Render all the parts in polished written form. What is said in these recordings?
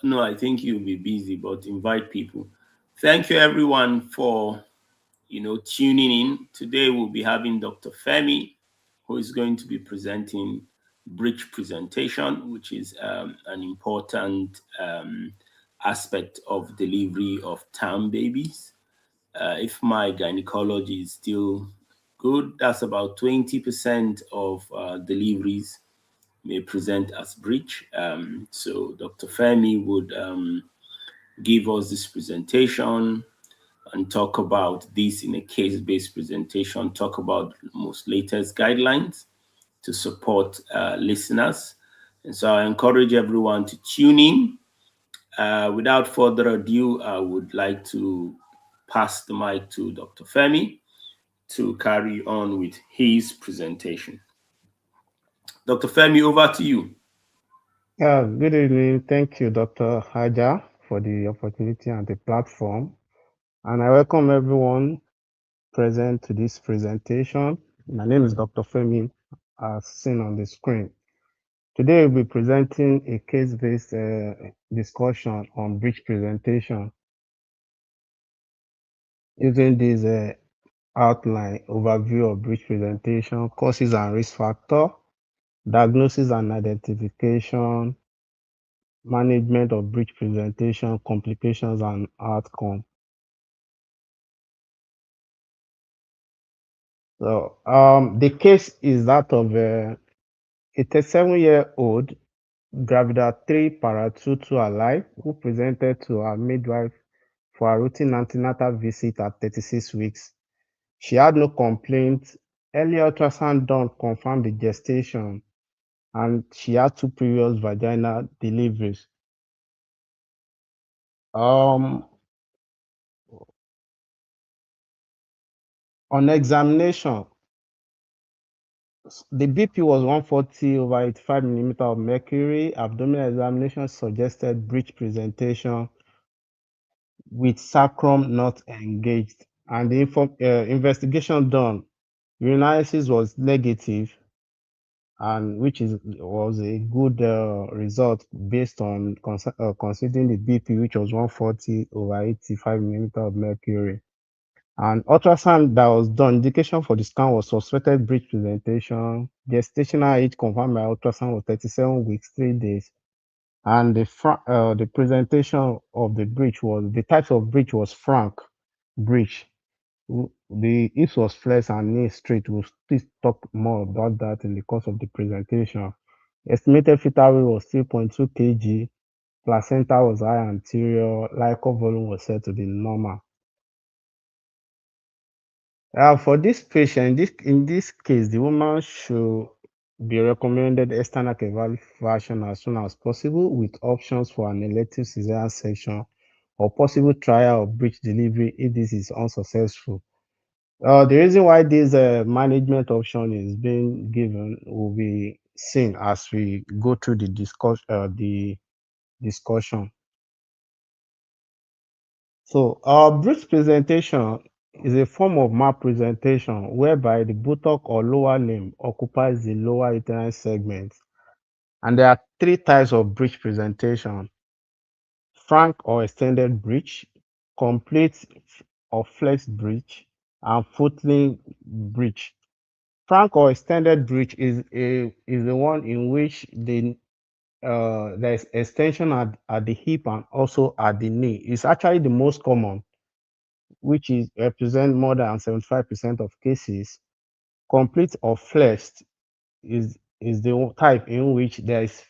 No, I think you'll be busy, but invite people. Thank you, everyone, for tuning in. Today we'll be having Dr. Femi, who is going to be presenting Breech presentation, which is an important aspect of delivery of term babies. If my gynecology is still good, that's about 20% of deliveries may present as breech. So Dr. Femi would give us this presentation and talk about this in a case-based presentation, talk about most latest guidelines to support listeners. And so I encourage everyone to tune in. Without further ado, I would like to pass the mic to Dr. Femi to carry on with his presentation. Dr. Femi, over to you. Yeah, good evening. Thank you, Dr. Haja, for the opportunity and the platform. And I welcome everyone present to this presentation. My name is Dr. Femi, as seen on the screen. Today, we'll be presenting a case-based discussion on breech presentation using this outline overview of breech presentation, causes and risk factor, diagnosis and identification, management of breech presentation, complications and outcome. So the case is that of a 37-year-old gravida 3 para 2 alive who presented to her midwife for a routine antenatal visit at 36 weeks. She had no complaints. Early ultrasound done confirmed the gestation, and she had 2 previous vaginal deliveries. Um, on examination, the BP was 140/85 millimeter of mercury. Abdominal examination suggested breech presentation with sacrum not engaged, and the investigation done, urinalysis was negative, and which was a good result based on considering the BP, which was 140/85 millimeter of mercury. And ultrasound that was done, indication for the scan was suspected breech presentation. Gestational age confirmed by ultrasound was 37 weeks, 3 days. And the presentation of the breech was, the types of breech was frank breech. The hips was flex and knee straight. We'll still talk more about that in the course of the presentation. Estimated fetal weight was 3.2 kg. Placenta was high anterior. Liquor volume was set to the normal. For this patient, in this case, the woman should be recommended external evaluation as soon as possible with options for an elective cesarean section or possible trial of breech delivery if this is unsuccessful. The reason why this management option is being given will be seen as we go through the discussion. So, breech presentation is a form of malpresentation whereby the buttock or lower limb occupies the lower uterine segment. And there are 3 types of breech presentation: frank or extended breech, complete or flexed breech, and footling breech. Frank or extended breech is the one in which there's extension at the hip and also at the knee. It's actually the most common, which is represent more than 75% of cases. Complete or flexed is the type in which there is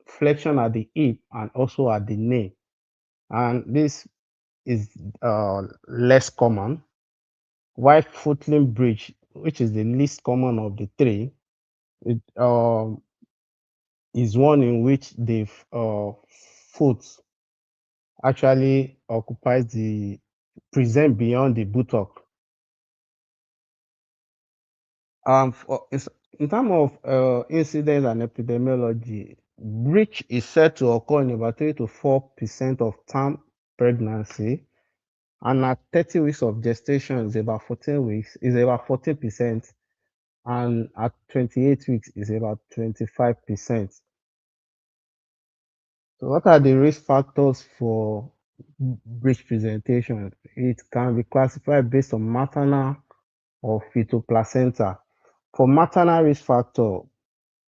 flexion at the hip and also at the knee, and this is less common. While footling bridge, which is the least common of the 3, it is one in which the foot actually occupies the present beyond the buttock. In terms of incidence and epidemiology, breech is said to occur in about 3 to 4% of term pregnancy, and at 30 weeks of gestation is about 14 weeks, is about 14%, and at 28 weeks is about 25%. So what are the risk factors for breech presentation? It can be classified based on maternal or fetal placenta. For maternal risk factor,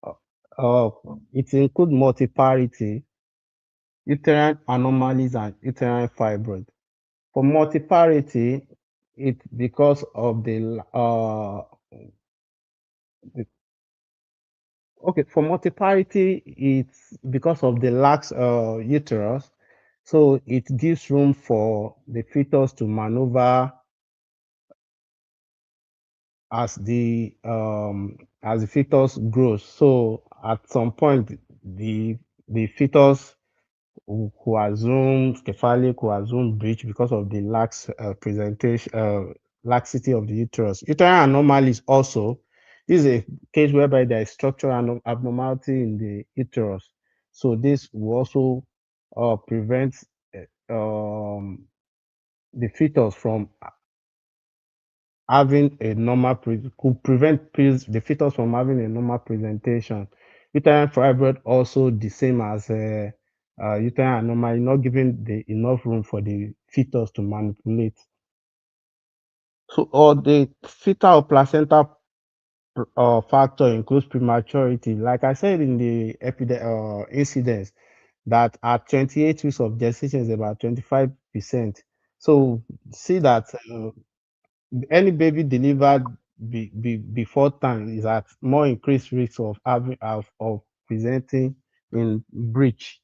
uh, uh, it includes multiparity, uterine anomalies, and uterine fibroid. For multiparity, it because of the okay, for multiparity, it's because of the lax uterus, so it gives room for the fetus to maneuver as the fetus grows. So at some point, the fetus who assumes cephalic, who assume breech because of the lax presentation, laxity of the uterus. Uterine anomalies also. This is a case whereby there is structural abnormality in the uterus. So this will also prevent the fetus from having a normal could prevent the fetus from having a normal presentation. Uterine fibroid also the same as uterine anomaly, not giving the enough room for the fetus to manipulate. So, or the fetal or placenta factor includes prematurity. Like I said in the incidence, that at 28 weeks of gestation is about 25%. So, see that any baby delivered before time is at more increased risk of having of presenting in breech.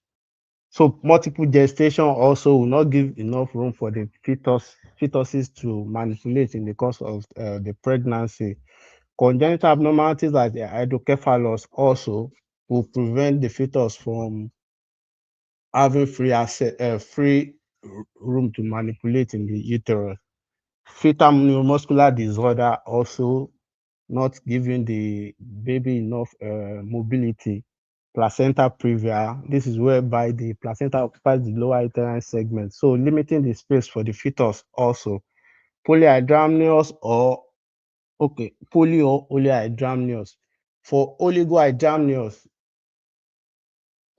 So multiple gestation also will not give enough room for the fetuses to manipulate in the course of the pregnancy. Congenital abnormalities like the hydrocephalus also will prevent the fetus from having free room to manipulate in the uterus. Fetal neuromuscular disorder also not giving the baby enough mobility. Placenta previa, this is whereby the placenta occupies the lower uterine segment, so limiting the space for the fetus also. Polyhydramnios or poly or oligohydramnios. For oligohydramnios,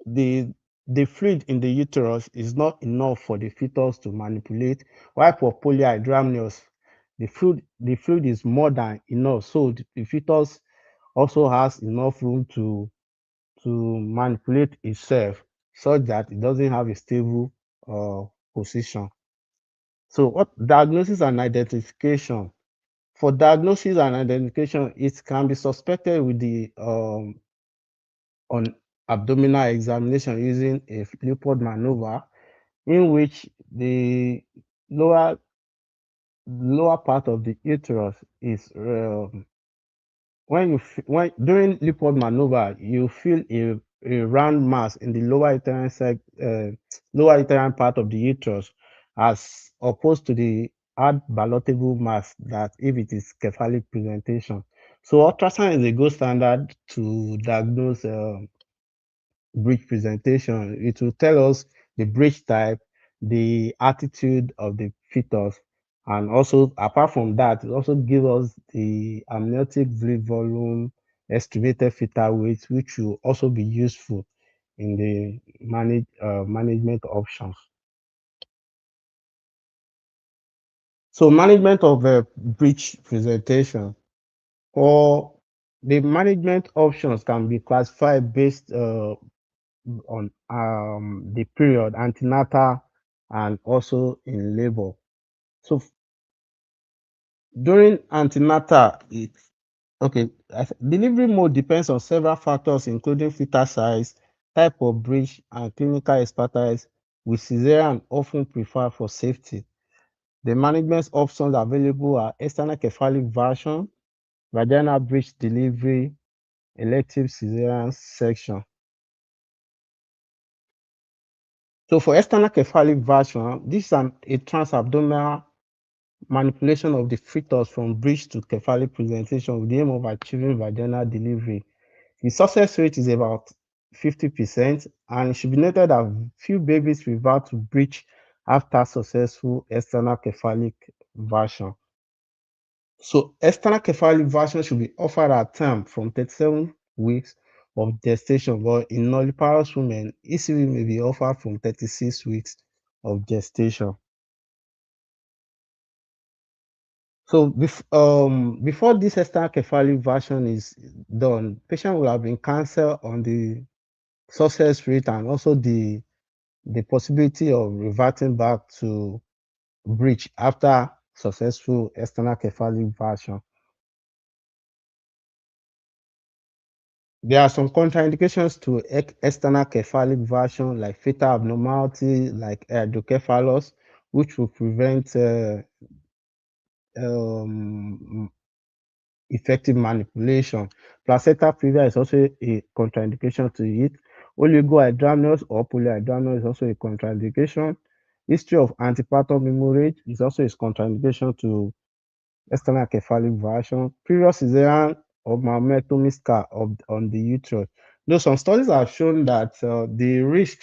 the the fluid in the uterus is not enough for the fetus to manipulate, while for polyhydramnios, the fluid is more than enough, so the fetus also has enough room to manipulate itself such that it doesn't have a stable uh, position. So, what diagnosis and identification? For diagnosis and identification, it can be suspected with the on abdominal examination using a Leopold maneuver, in which the lower lower part of the uterus is when during lipid maneuver, you feel a round mass in the lower uterine part of the uterus, as opposed to the hard ballotable mass that if it is cephalic presentation. So ultrasound is a gold standard to diagnose breech presentation. It will tell us the breech type, the attitude of the fetus, and also apart from that, it also gives us the amniotic fluid volume, estimated fetal weight, which will also be useful in the management options. So management of breech presentation, or the management options can be classified based on the period antenatal and also in labor. So during antenatal, delivery mode depends on several factors, including fetal size, type of breech, and clinical expertise, with cesarean often preferred for safety. The management options available are external cephalic version, vaginal breech delivery, elective cesarean section. So for external cephalic version, this is a transabdominal manipulation of the fetus from breech to cephalic presentation with the aim of achieving vaginal delivery. The success rate is about 50%, and it should be noted that few babies revert to breech after successful external cephalic version. So external cephalic version should be offered at term from 37 weeks of gestation, but in nulliparous women, ECV may be offered from 36 weeks of gestation. So before this extracephalic version is done, patient will have been counseled on the success rate and also the possibility of reverting back to breech after successful external cephalic version. There are some contraindications to external cephalic version, like fetal abnormality, like hydrocephalus, which will prevent um, effective manipulation. Placenta previa is also a contraindication to it. Oligohydramnios or polyhydramnios is also a contraindication. History of antepartum hemorrhage is also a contraindication to external cephalic version. Previous cesarean or mammectomy scar on the uterus. Though some studies have shown that the risk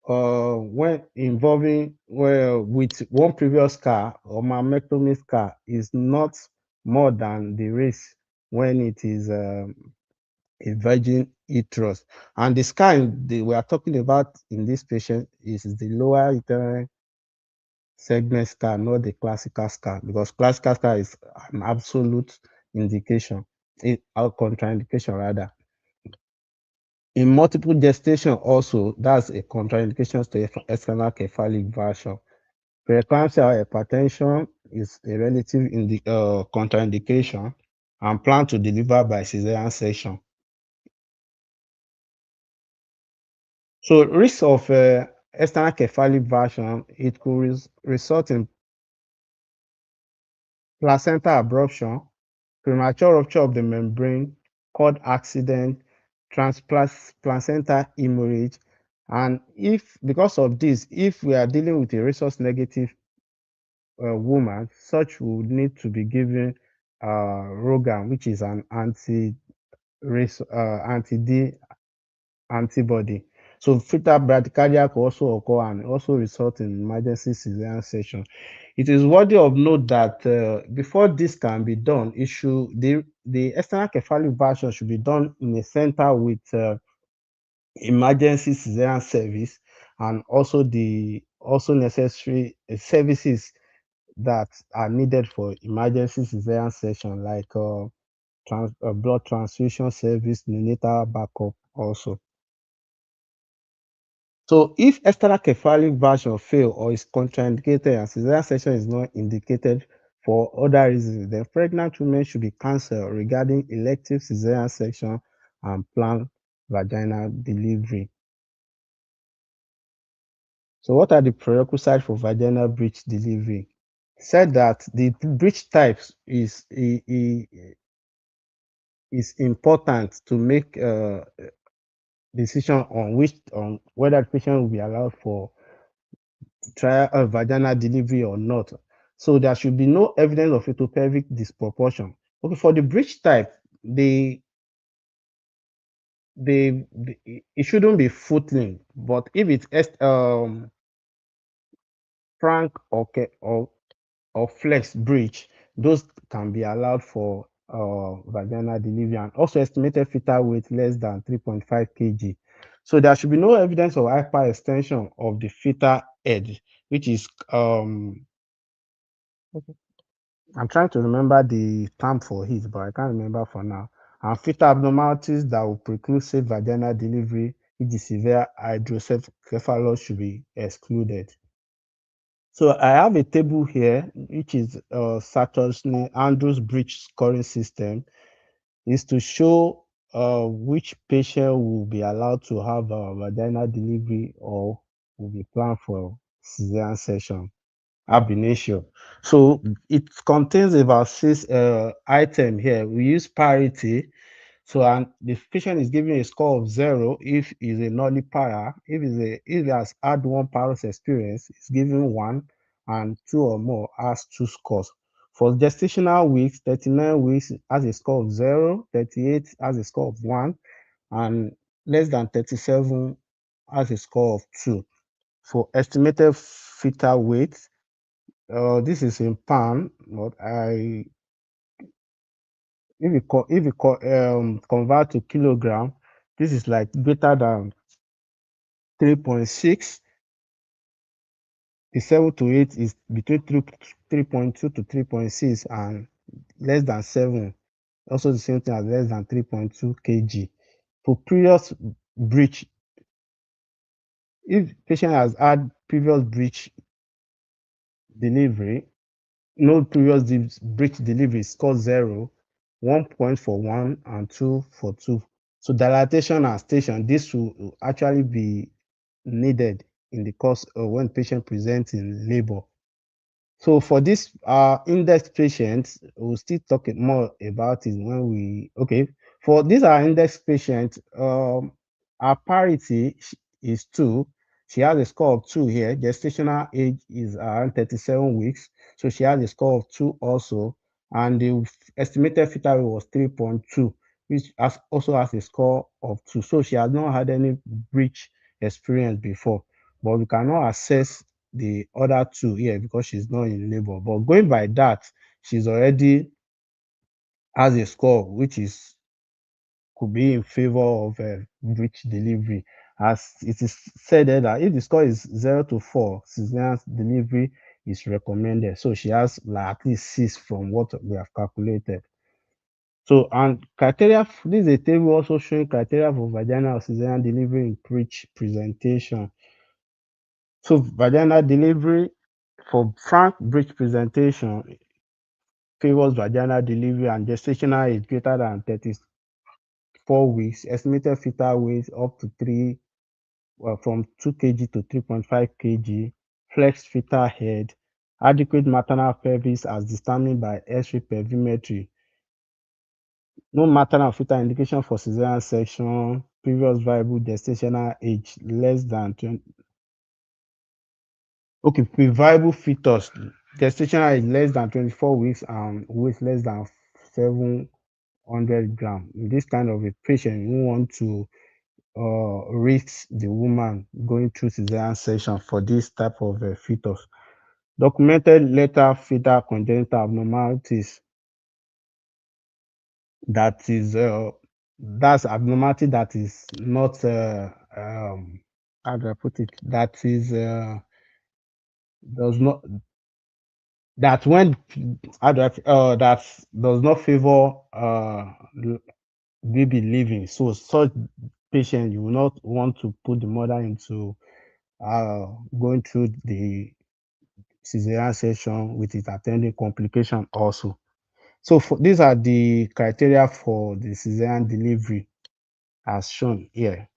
when involving with one previous scar or mammectomy scar is not more than the risk when it is a virgin uterus. And the scar we are talking about in this patient is the lower uterine segment scar, not the classical scar, because classical scar is an absolute indication, a contraindication rather. In multiple gestation also, that's a contraindication to external cephalic version. Preeclampsia or hypertension is a relative contraindication and plan to deliver by cesarean section. So risk of external cephalic version, it could result in placenta abruption, premature rupture of the membrane, cord accident, transplacental hemorrhage, and if because of this, if we are dealing with a rhesus negative woman, such would need to be given Rogan, which is an anti-D antibody. So fetal bradycardia could also occur and also result in emergency cesarean section. It is worthy of note that before this can be done, the external cephalic version should be done in a center with emergency cesarean service and also the also necessary services that are needed for emergency cesarean section, like blood transfusion service, neonatal backup also. So if external cephalic version fail or is contraindicated and cesarean section is not indicated for other reasons, then pregnant women should be counseled regarding elective cesarean section and planned vaginal delivery. So what are the prerequisites for vaginal breech delivery? Said that the breech types is important to make decision on whether the patient will be allowed for trial vaginal delivery or not. So there should be no evidence of ectopelvic disproportion. Okay, for the breech type, it shouldn't be footling, but if it's frank or flex breech, those can be allowed for vaginal delivery, and also estimated fetal weight less than 3.5 kg. So there should be no evidence of hyperextension of the fetal head, which is I'm trying to remember the term for it, but I can't remember for now. And fetal abnormalities that will preclude safe vaginal delivery, which is severe hydrocephalus, should be excluded. So I have a table here, which is Andrews Breech scoring system, is to show which patient will be allowed to have a vaginal delivery or will be planned for cesarean section ab initio. So it contains about 6 items here. We use parity. So and the patient is given a score of 0 if is a nullipara. If he has had one paros experience, it's given 1, and 2 or more has 2 scores. For gestational weeks, 39 weeks has a score of 0, 38 has a score of 1, and less than 37 has a score of 2. For estimated fetal weight, this is in pound, but convert to kilogram, this is like greater than 3.6. The 7 to 8 is between 3.2 to 3.6, and less than 7, also the same thing as less than 3.2 kg. For previous breech, if patient has had previous breech delivery, no previous breech delivery, score 0, 1 point for 1 and 2 for 2. So dilatation and station, this will actually be needed in the course of when patient presents in labor. So for this index patients, we'll still talk more about it when we for these are index patients. Our parity is 2. She has a score of 2 here. Gestational age is around 37 weeks, so she has a score of 2 also. And the estimated fetal weight was 3.2, which also has a score of 2. So she has not had any breech experience before, but we cannot assess the other two here because she's not in labor. But going by that, she's already has a score which is could be in favor of breech delivery. As it is said there that if the score is 0 to 4, cesarean delivery is recommended. So she has like at least 6 from what we have calculated. So, and criteria, this is a table also showing criteria for vaginal or cesarean delivery in breech presentation. So vaginal delivery for frank breech presentation favors vaginal delivery and gestational age greater than 34 weeks, estimated fetal weight up to 3 from 2 kg to 3.5 kg, flexed fetal head, adequate maternal pelvis as determined by X-ray pelvimetry, no maternal fetal indication for cesarean section, previous viable gestational age less than 20. Okay, pre-viable fetus, gestational age less than 24 weeks and weight less than 700 grams. In this kind of a patient, you want to risk the woman going through cesarean section for this type of fetus. Documented later fetal congenital abnormalities, that is that's abnormality that is not how do I put it? That is does not that when how do I, that does not favor baby living. So such patient you will not want to put the mother into going through the cesarean section with its attending complication also. So these are the criteria for the cesarean delivery as shown here.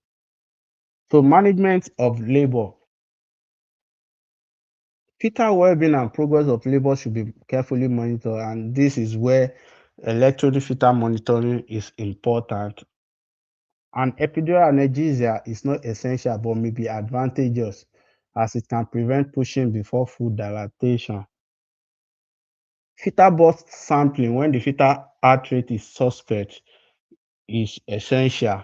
So management of labor. Fetal well-being and progress of labor should be carefully monitored, and this is where electronic fetal monitoring is important. And epidural analgesia is not essential but may be advantageous as it can prevent pushing before full dilatation. Fetal burst sampling when the fetal heart rate is suspect is essential.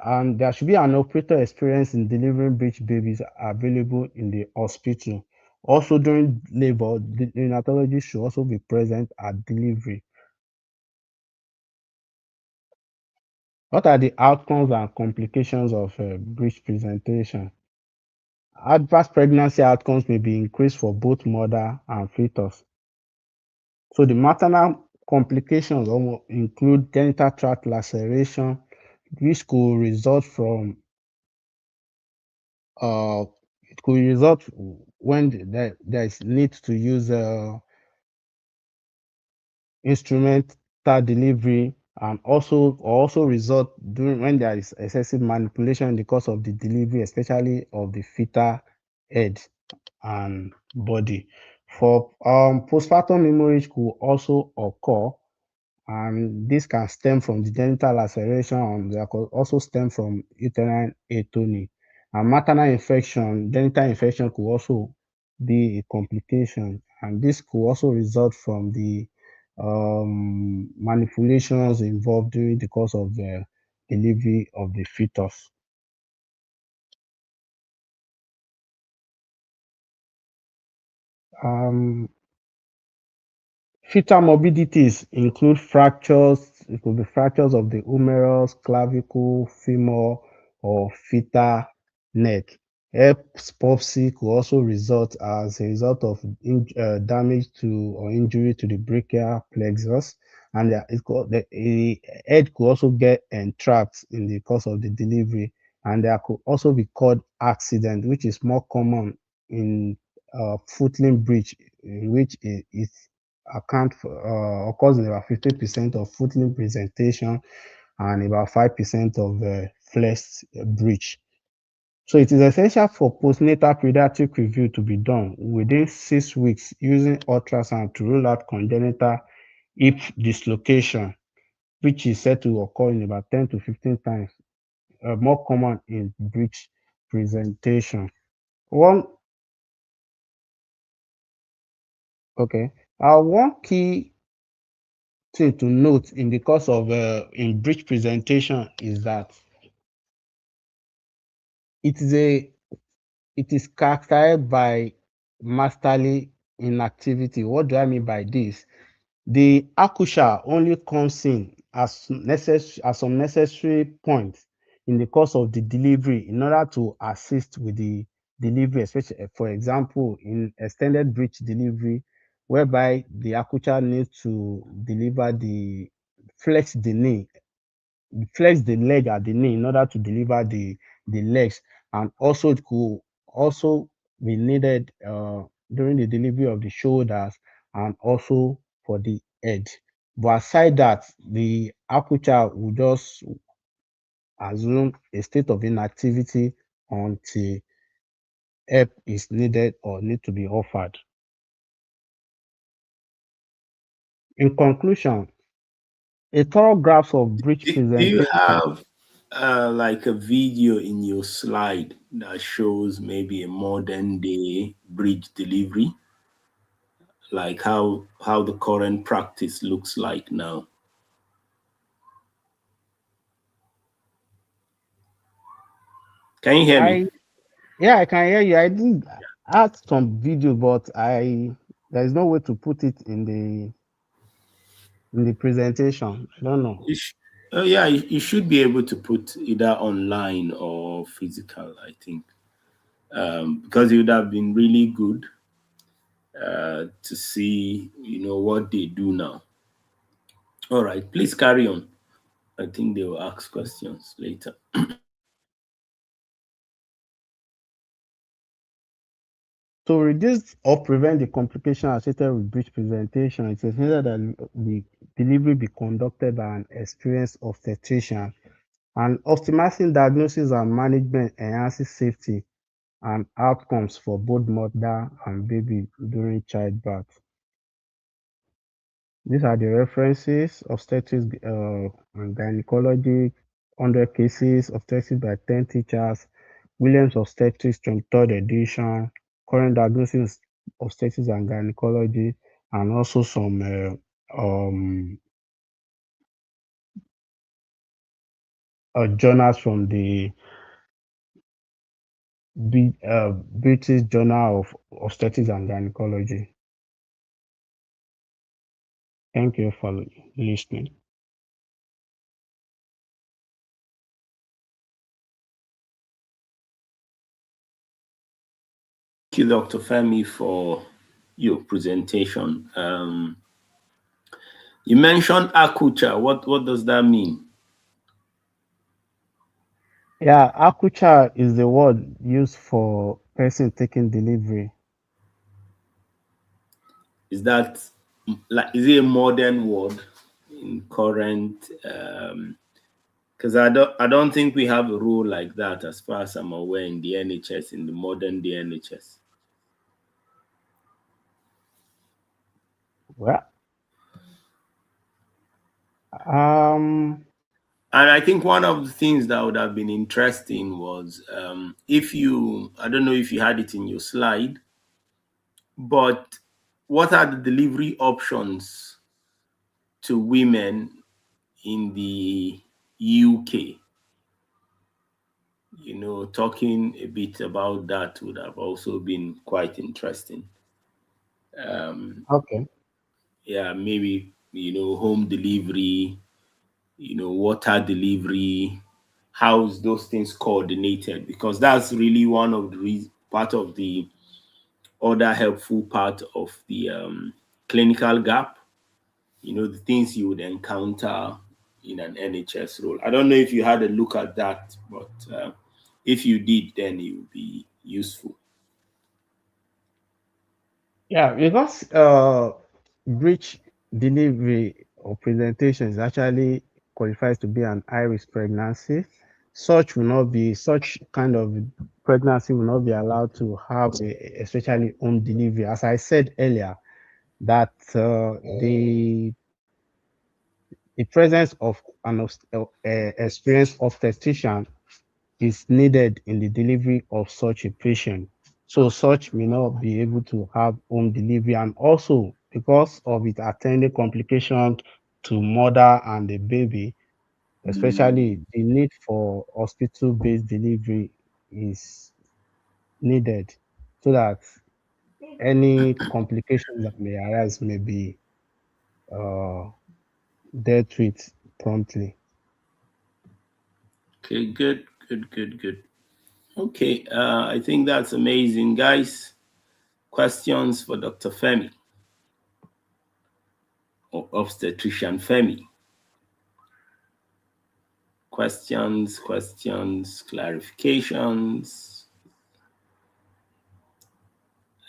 And there should be an operator experience in delivering breech babies available in the hospital. Also during labor, the neonatologist should also be present at delivery. What are the outcomes and complications of breech presentation? Adverse pregnancy outcomes may be increased for both mother and fetus. So the maternal complications include genital tract laceration, which could result from it could result when there is need to use instrumental delivery, and also result during when there is excessive manipulation in the course of the delivery, especially of the fetal head and body. For postpartum hemorrhage could also occur, and this can stem from the genital laceration, and they could also stem from uterine atony. And maternal infection, genital infection could also be a complication, and this could also result from the manipulations involved during the course of the delivery of the fetus. Um, Future morbidities include fractures. It could be fractures of the humerus, clavicle, femur, or fetal neck. Herpes palsy could also result as a result of damage to or injury to the brachial plexus, and the head could also get entrapped in the course of the delivery, and there could also be cord accident, which is more common in footling breech, in which it occurs in about 50% of footling presentation and about 5% of flexed breech. So it is essential for postnatal pediatric review to be done within 6 weeks using ultrasound to rule out congenital hip dislocation, which is said to occur in about 10 to 15 times, more common in breech presentation. One, okay. One key thing to note in the course of in breech presentation is that it is a it is characterized by masterly inactivity. What do I mean by this? The accoucheur only comes in as necessary at some necessary points in the course of the delivery in order to assist with the delivery, especially for example in extended breech delivery, whereby the accoucheur needs to deliver the flex the knee, flex the leg at the knee in order to deliver the legs, and also it could also be needed during the delivery of the shoulders and also for the head. But aside that, the aperture will just assume a state of inactivity until help is needed or need to be offered. In conclusion, a thorough grasp of breech Do you presentation. have like a video in your slide that shows maybe a modern day bridge delivery, like how the current practice looks like now? Can you hear me? I Yeah, I can hear you. I did add some video, but I there is no way to put it in the presentation. I don't know. You sh- oh yeah, you should be able to put either online or physical, I think, because it would have been really good to see, what they do now. All right, please carry on. I think they will ask questions later. To reduce or prevent the complication associated with breech presentation, it is essential that the delivery be conducted by an experienced obstetrician, and optimizing diagnosis and management enhances safety and outcomes for both mother and baby during childbirth. These are the references: obstetrics and gynecology, 100 cases, obstetrics by 10 teachers, Williams Obstetrics 23rd edition, current diagnosis, obstetrics and gynecology, and also some journals from the British Journal of Obstetrics and Gynecology. Thank you for listening. Thank you, Dr. Femi, for your presentation. You mentioned akucha. What does that mean? Yeah, Akucha is the word used for person taking delivery. Is that like is it a modern word in current? Because I don't think we have a rule like that as far as I'm aware in the NHS, in the modern day NHS. Well, um, And I think one of the things that would have been interesting was if I don't know if you had it in your slide, but what are the delivery options to women in the UK? Talking a bit about that would have also been quite interesting. Um, okay. Yeah, maybe home delivery, water delivery. How's those things coordinated? Because that's really one of the part of the other helpful part of the clinical gap. The things you would encounter in an NHS role. I don't know if you had a look at that, but if you did, then it would be useful. Yeah, because breech delivery or presentation is actually qualifies to be an high-risk pregnancy. Such kind of pregnancy will not be allowed to have especially home delivery. As I said earlier, that the presence of an experienced obstetrician is needed in the delivery of such a patient. So such may not be able to have home delivery, and also because of it attending complication to mother and the baby, especially the need for hospital-based delivery is needed so that any complications that may arise may be uh, dealt with promptly. Okay, good, good, good, good. Okay, I think that's amazing, guys. Questions for Dr. Femi or obstetrician Femi? Questions, clarifications.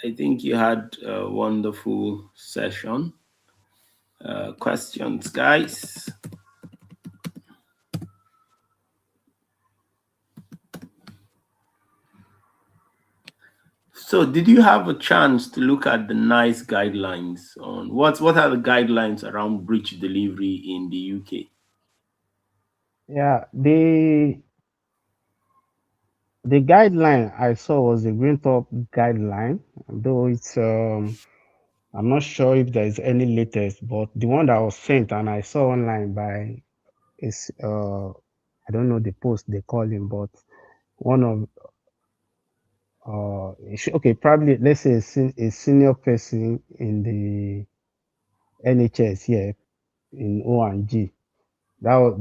I think you had a wonderful session. Questions, guys? So, did you have a chance to look at the NICE guidelines on what are the guidelines around breech delivery in the UK? Yeah, the guideline I saw was the Green Top guideline, though I'm not sure if there is any latest, but the one that was sent and I saw online by is I don't know the post they call him, but one of okay, probably let's say a senior person in the NHS here in O&G. That was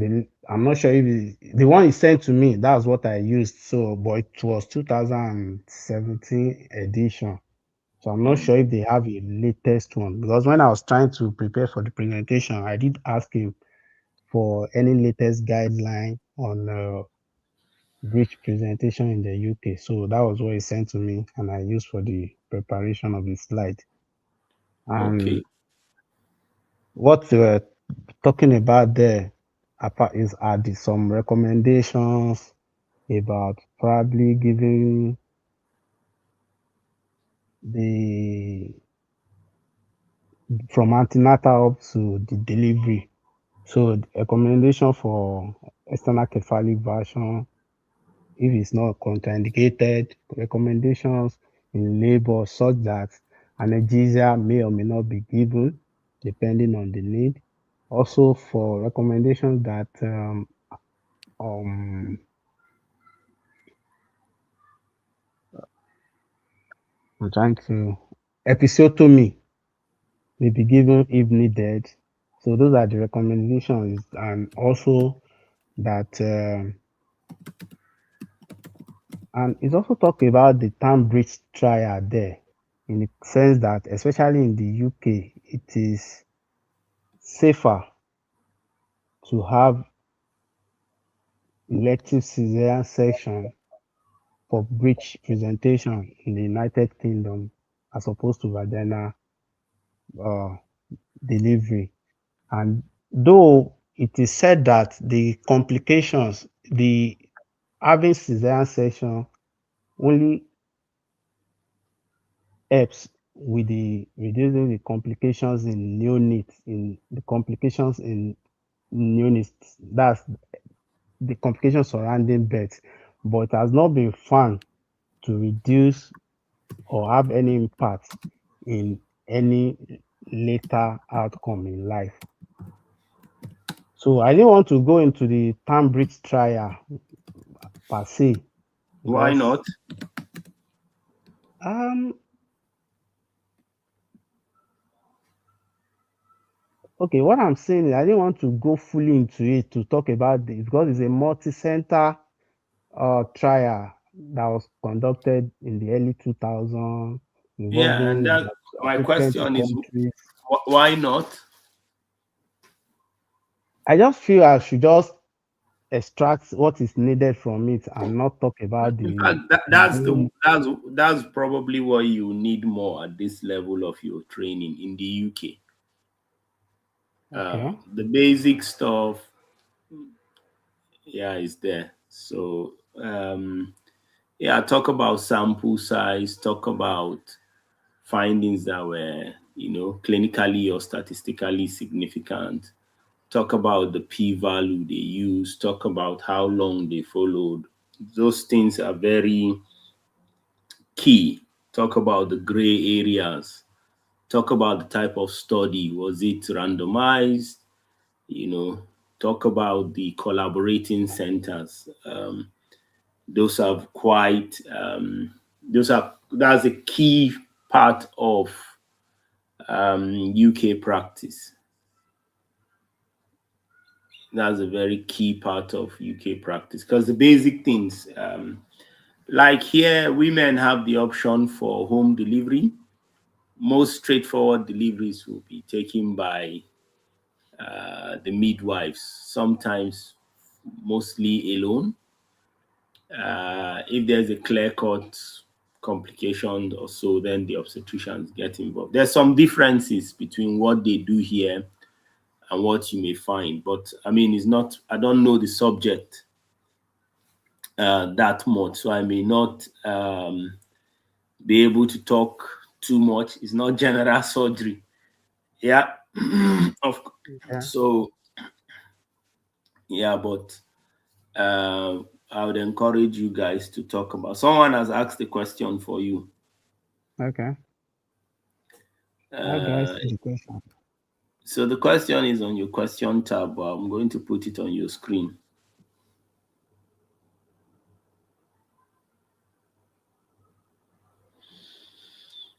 I'm not sure if the one he sent to me, that's what I used. So, but it was 2017 edition. So I'm not sure if they have a latest one because when I was trying to prepare for the presentation, I did ask him for any latest guideline on breech presentation in the UK. So that was what he sent to me, and I used for the preparation of the slide. And Okay. what we were talking about there apart is are some recommendations about probably giving the from antenatal up to the delivery. So the recommendation for external cephalic version, if it's not contraindicated, recommendations in labor such that analgesia may or may not be given depending on the need. Also for recommendations that um I'm trying to episiotomy may be given if needed. So those are the recommendations, and also that and it's also talk about the term breach trial there, in the sense that especially in the UK, it is safer to have elective cesarean section for breech presentation in the United Kingdom as opposed to vaginal uh, delivery. And though it is said that the complications, the having cesarean section only helps with the reducing the complications in neonates, in the complications in neonates, that's the complications surrounding birth, but it has not been found to reduce or have any impact in any later outcome in life. So I didn't want to go into the Cambridge trial per se Why because not? um Okay, what I'm saying is I didn't want to go fully into it to talk about this because it's a multi-center trial that was conducted in the early 2000s Yeah, and involving that my about 20 question is, countries. why not? I just feel I should just extract what is needed from it and not talk about In fact, the whole. that's probably what you need more at this level of your training in the UK. Okay, The basic stuff, yeah, is there. So yeah, talk about sample size, talk about findings that were, clinically or statistically significant. Talk about the p-value they use, talk about how long they followed. Those things are very key. Talk about the gray areas. Talk about the type of study. Was it randomized? You know, talk about the collaborating centers. Those are quite, that's a key part of UK practice. That's a very key part of UK practice because the basic things, like here, women have the option for home delivery. Most straightforward deliveries will be taken by the midwives, sometimes mostly alone. If there's a clear cut complication or so, then the obstetricians get involved. There's some differences between what they do here and what you may find, but I mean, it's not, I don't know the subject that much, so I may not be able to talk too much. It's not general surgery. Yeah. of okay, so yeah, but I would encourage you guys to talk about. Someone has asked a question for you. okay. How do I Uh, see the question? so the question is on your question tab, but I'm going to put it on your screen.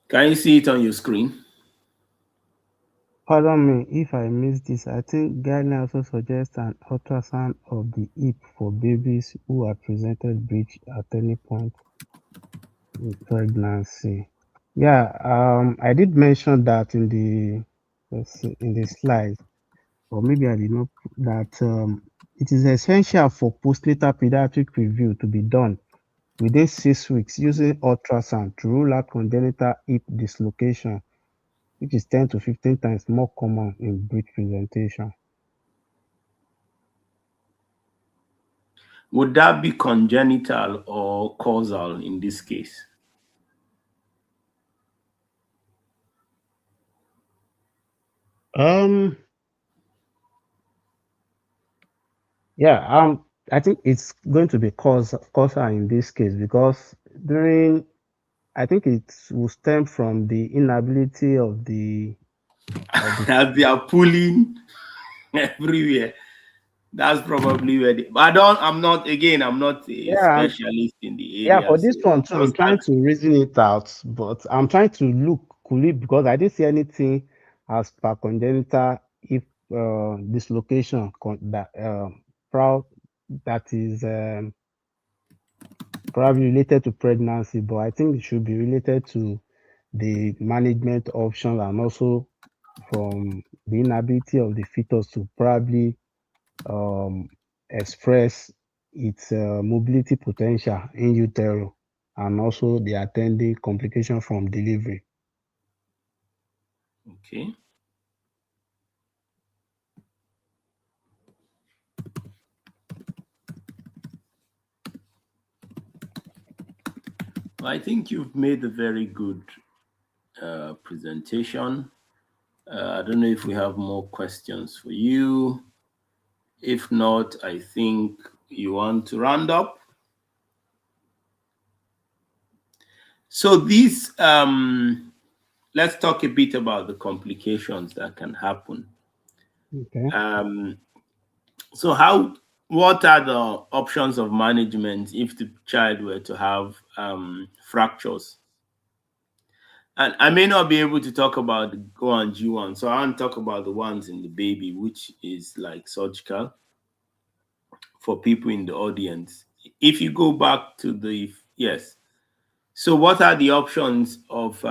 Can you see it on your screen? Pardon me if I missed this. I think guideline also suggests an ultrasound of the hip for babies who are presented breech at any point in pregnancy. Yeah, I did mention that in the let's see, in the slide, or maybe I did not put that it is essential for postnatal pediatric review to be done within 6 weeks using ultrasound to rule out congenital hip dislocation, which is 10 to 15 times more common in breech presentation. Would that be congenital or causal in this case? Um, yeah, I think it's going to be causal in this case because during I think it will stem from the inability of the That they are pulling everywhere. That's probably where they, but I'm not a yeah. specialist in the Yeah, area. for So this one too, I'm just trying to reason it out, but I'm trying to look cool it because I didn't see anything as per congenital if dislocation that proud that is probably related to pregnancy, but I think it should be related to the management options and also from the inability of the fetus to probably um, express its mobility potential in utero and also the attending complication from delivery. okay. Well, I think you've made a very good presentation. I don't know if we have more questions for you. If not, I think you want to round up. So these, let's talk a bit about the complications that can happen. Okay. Um, so what are the options of management if the child were to have fractures? And I may not be able to talk about the Go and G one, so I want to talk about the ones in the baby, which is like surgical for people in the audience. If you go back to the yes, so what are the options of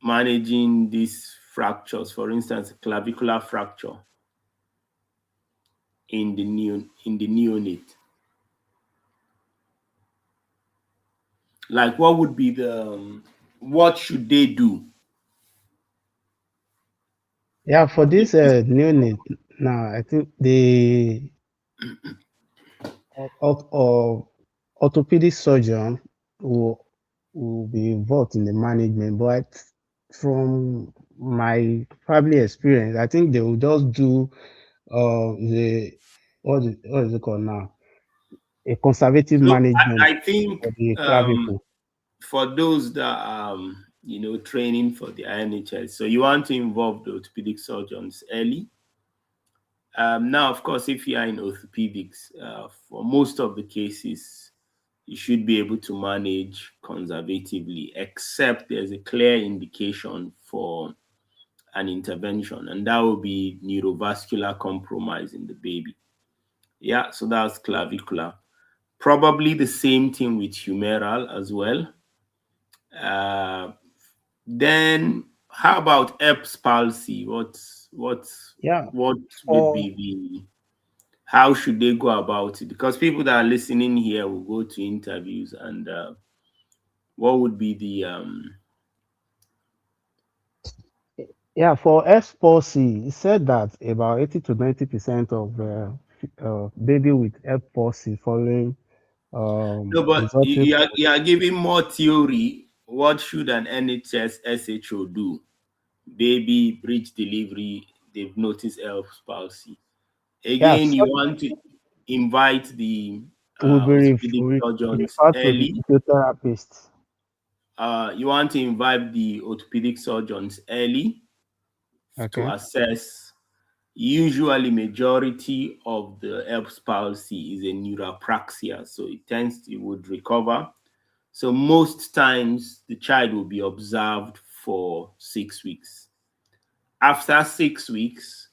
managing these fractures? For instance, clavicular fracture in the neonate. Like, what would be the what should they do? Yeah, for this neonate now, I think the orthopedic surgeon will will be involved in the management, but from my family experience, I think they will just do the what is it called now? A conservative So management I think for the clavicle. for those that training for the INHS, so you want to involve the orthopedic surgeons early. Now, of course, if you are in orthopedics, for most of the cases, you should be able to manage conservatively, except there's a clear indication for an intervention, and that will be neurovascular compromise in the baby. Yeah, so that's clavicular. Probably the same thing with humeral as well. Uh, then how about Erb's palsy? Yeah, What would for be the how should they go about it? Because people that are listening here will go to interviews, and what would be the yeah, for S4C, it said that about 80 to 90% of baby with F4C following no? But resulting from you are giving more theory. What should an NHS SHO do? Baby breech delivery, they've noticed Erb's palsy. yeah, Again, you so want to invite the will be orthopedic surgeons referred to the early. physiotherapist. You want to invite the orthopedic surgeons early to Okay. assess. Usually, majority of the Erb's palsy is a neuropraxia, so it would recover. So most times, the child will be observed for 6 weeks. After 6 weeks,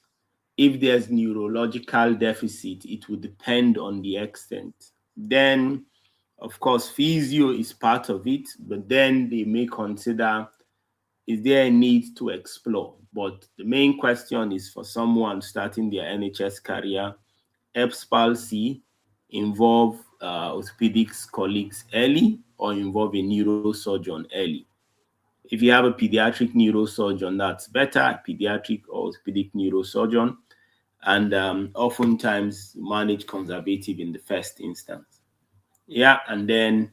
if there's neurological deficit, it would depend on the extent. Then, of course, physio is part of it, but then they may consider, is there a need to explore? But the main question is for someone starting their NHS career, Erb's palsy, involve orthopedics colleagues early or involve a neurosurgeon early. If you have a pediatric neurosurgeon, that's better, pediatric or orthopedic neurosurgeon, and oftentimes manage conservative in the first instance. Yeah, and then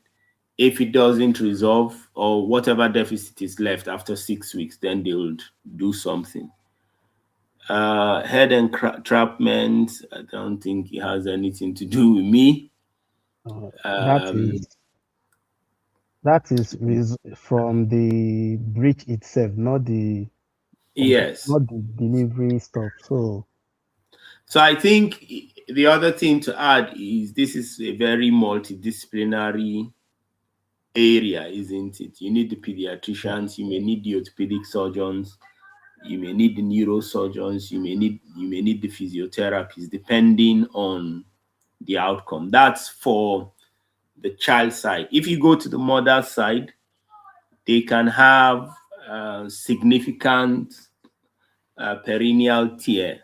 if it doesn't resolve or whatever deficit is left after 6 weeks, then they would do something. Head entrapment, I don't think it has anything to do with me. Uh, that Um, is from the breach itself, yes. not the delivery stuff. So So I think the other thing to add is this is a very multidisciplinary area, isn't it? You need the yeah. pediatricians, you may need the orthopedic surgeons, you may need the neurosurgeons, you may need the physiotherapists, depending on the outcome. That's for the child side. If you go to the mother side, they can have significant perineal tear.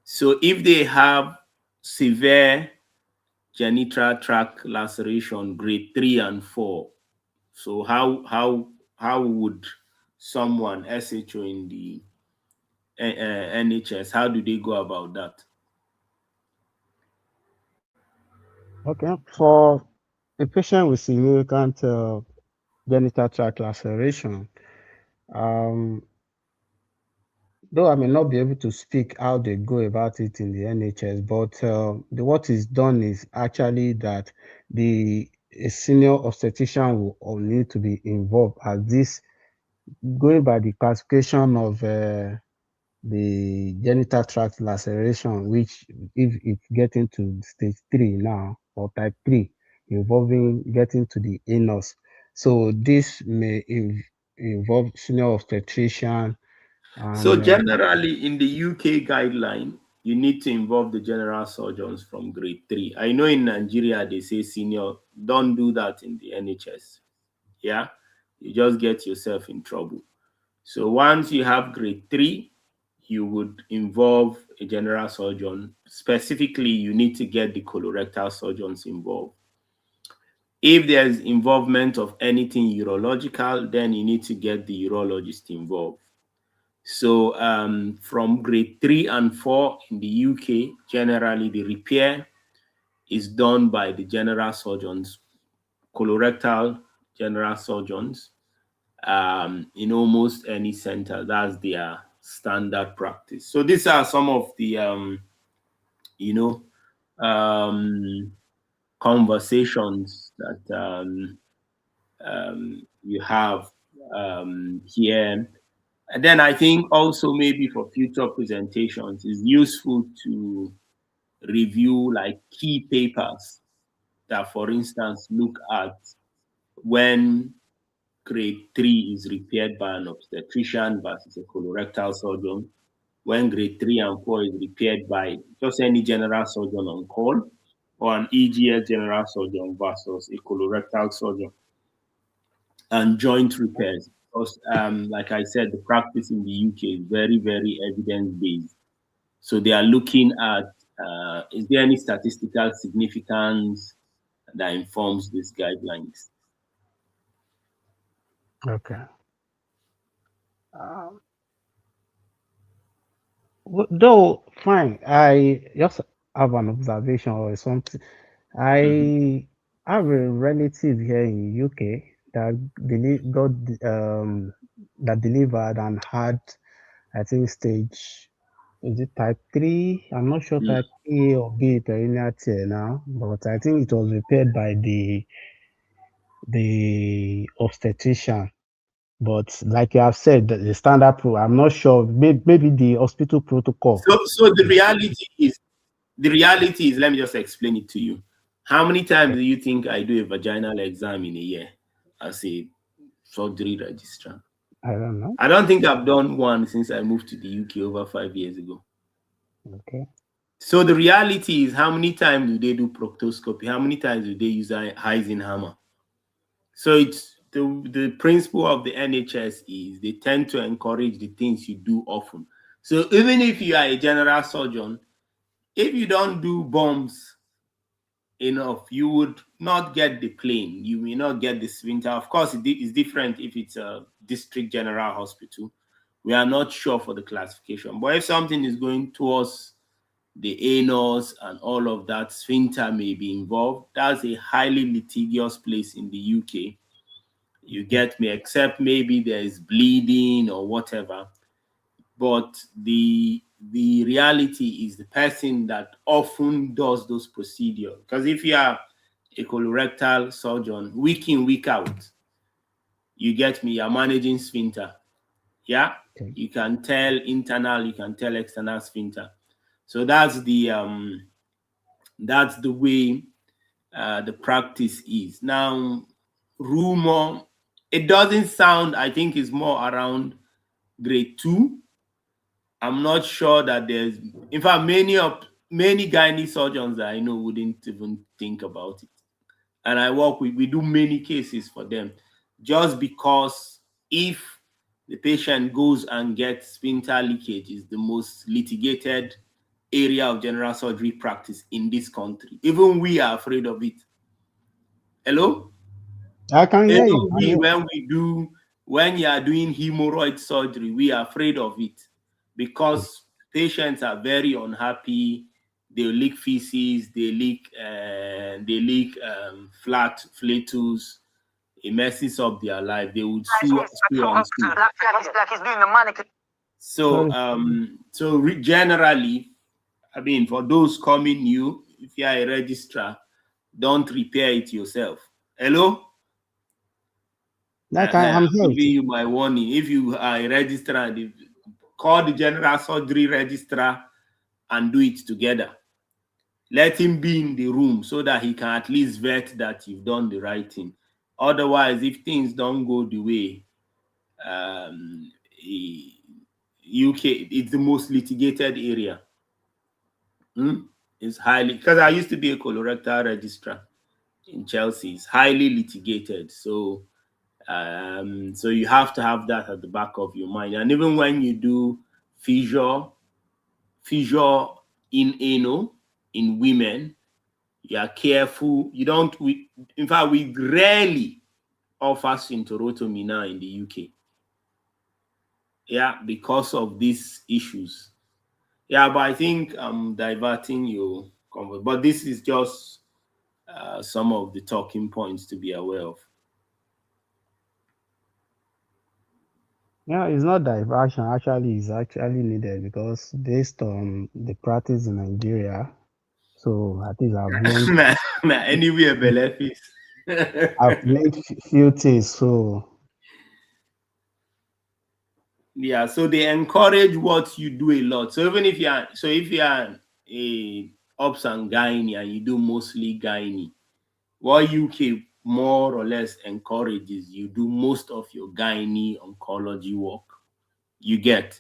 So if they have severe genital tract laceration, grade 3 and 4, so how would someone SHO in the NHS, how do they go about that? Okay. For a patient with significant genital tract laceration, um, though I may not be able to speak how they go about it in the NHS, but what is done is actually that the a senior obstetrician will need to be involved, as this going by the classification of the genital tract laceration, which if it's getting to stage 3 now or type 3, involving getting to the anus. So this may involve senior obstetrician So and generally, in the UK guideline, you need to involve the general surgeons from grade 3. I know in Nigeria they say senior. Don't do that in the NHS. Yeah, you just get yourself in trouble. So once you have grade 3, you would involve a general surgeon. Specifically, you need to get the colorectal surgeons involved. If there's involvement of anything urological, then you need to get the urologist involved. So from grade 3 and 4 in the UK, generally the repair is done by the general surgeons, colorectal general surgeons, in almost any center. That's their standard practice. So these are some of the, you know, um, conversations that you have here. And then I think also maybe for future presentations, it's useful to review like key papers that, for instance, look at when grade 3 is repaired by an obstetrician versus a colorectal surgeon, when grade 3 and 4 is repaired by just any general surgeon on call, or an EGS general surgeon versus a colorectal surgeon, and joint repairs. Because, like I said, the practice in the UK is very, very evidence based. So they are looking at is there any statistical significance that informs these guidelines? okay. Though fine, I just have an observation or something. Mm-hmm. I have a relative here in UK that got that delivered and had, I think, stage, is it type 3? I'm not sure, type A or B perineal tear now, but I think it was repaired by the obstetrician. But like you have said, the standard pro, I'm not sure. Maybe the hospital protocol. So the reality is, let me just explain it to you. How many times do you think I do a vaginal exam in a year as a surgery registrar? I don't know. I don't think I've done one since I moved to the UK over 5 years ago. Okay. So the reality is, how many times do they do proctoscopy? How many times do they use Heisenhammer? So it's the principle of the NHS is they tend to encourage the things you do often. So even if you are a general surgeon, if you don't do bombs enough, you would not get the plane. You may not get the sphincter. Of course, it is different if it's a district general hospital. We are not sure for the classification. But if something is going towards the anus and all of that, sphincter may be involved. That's a highly litigious place in the UK. You get me, except maybe there is bleeding or whatever. But the reality is the person that often does those procedures. Because if you are a colorectal surgeon, week in, week out, you get me, you're managing sphincter. Yeah, Okay. you can tell internal, you can tell external sphincter. So that's the way the practice is. Now, rumor, it doesn't sound, I think it's more around grade 2. I'm not sure that there's, in fact, many gynae surgeons that I know wouldn't even think about it. And we do many cases for them just because if the patient goes and gets sphincter leakage, is the most litigated area of general surgery practice in this country. Even we are afraid of it. Hello? I can hear you. Even we, when you are doing hemorrhoid surgery, we are afraid of it because patients are very unhappy. They leak feces, they leak flat flatulence. It messes up their life. They would sue and sue. Like he's doing the mannequin. So, Sorry. generally, I mean, for those coming new, if you are a registrar, don't repair it yourself. Hello? Like I'm I'm here with giving you. you my warning. If you are a registrar, call the general surgery registrar and do it together. Let him be in the room so that he can at least vet that you've done the right thing. Otherwise, if things don't go the way, um, eh, UK, it's the most litigated area. Hmm? It's highly, because I used to be a colorectal registrar in Chelsea. It's highly litigated. So you have to have that at the back of your mind. And even when you do fissure, fissure in anal in women, you are careful. You don't. In fact, we rarely offer syntorotomy now in the UK. Yeah, because of these issues. Yeah, but I think I'm diverting you. But this is just some of the talking points to be aware of. Yeah, it's not diversion. Actually, it's actually needed because based on the practice in Nigeria, so at least I've learned Nah, nah, anywhere benefits. I've learned few things. So Yeah, so they encourage what you do a lot. So even if you are a ops and gynae and you do mostly gynae, what UK more or less encourages you do most of your gynae oncology work. You get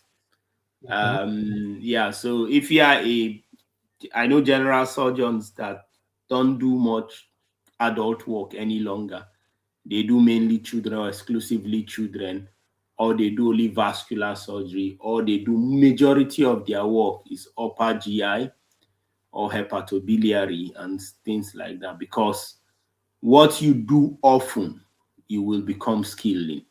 okay, yeah. So if you are a I know general surgeons that don't do much adult work any longer. They do mainly children or exclusively children, or they do only vascular surgery, or they do majority of their work is upper GI or hepatobiliary and things like that. Because what you do often, you will become skilled in.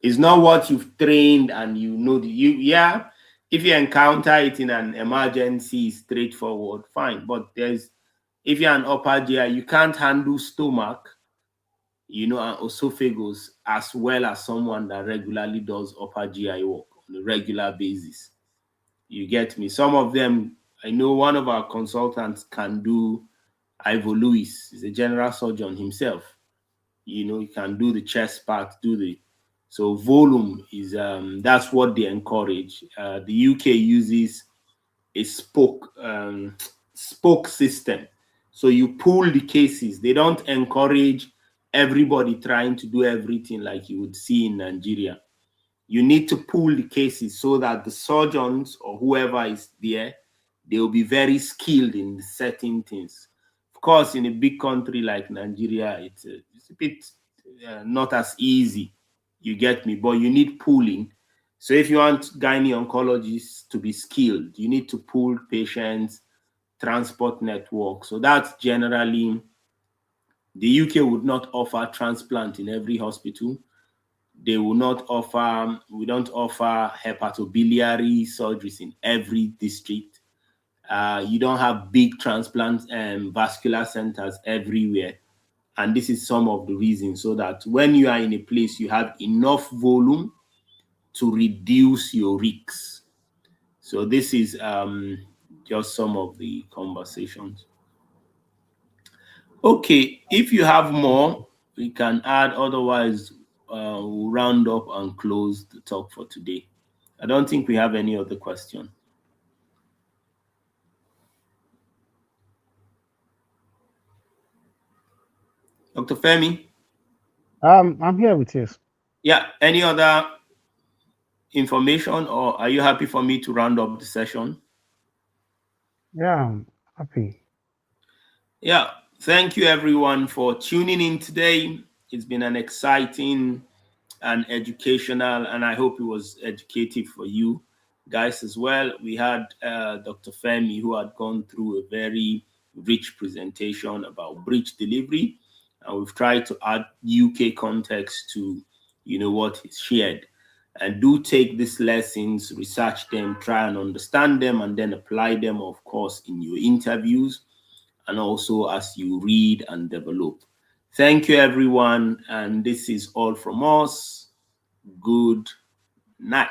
It's not what you've trained and you know yeah. If you encounter it in an emergency, straightforward, fine. But if you're an upper GI, you can't handle stomach, and esophagus as well as someone that regularly does upper GI work on a regular basis. You get me? Some of them, I know one of our consultants can do. Ivo Lewis is a general surgeon himself. He can do the chest part, so volume is that's what they encourage. The UK uses a spoke system. So you pool the cases. They don't encourage everybody trying to do everything like you would see in Nigeria. You need to pool the cases so that the surgeons or whoever is there, they will be very skilled in certain things. Of course, in a big country like Nigeria, it's a bit not as easy. You get me? But you need pooling. So if you want gynae oncologists to be skilled, you need to pool patients, transport network. So that's generally the UK would not offer transplant in every hospital. They will not offer, we don't offer hepatobiliary surgeries in every district. You don't have big transplant and vascular centers everywhere. And this is some of the reasons, so that when you are in a place, you have enough volume to reduce your risks. So this is just some of the conversations. Okay, if you have more, we can add. Otherwise, we'll round up and close the talk for today. I don't think we have any other question. Dr. Femi? I'm here with you. Yeah, any other information, or are you happy for me to round up the session? Yeah, I'm happy. Yeah, thank you everyone for tuning in today. It's been an exciting and educational, and I hope it was educative for you guys as well. We had Dr. Femi, who had gone through a very rich presentation about breech delivery, and we've tried to add UK context to what is shared. And do take these lessons, research them, try and understand them, and then apply them, of course, in your interviews and also as you read and develop. Thank you, everyone. And this is all from us. Good night.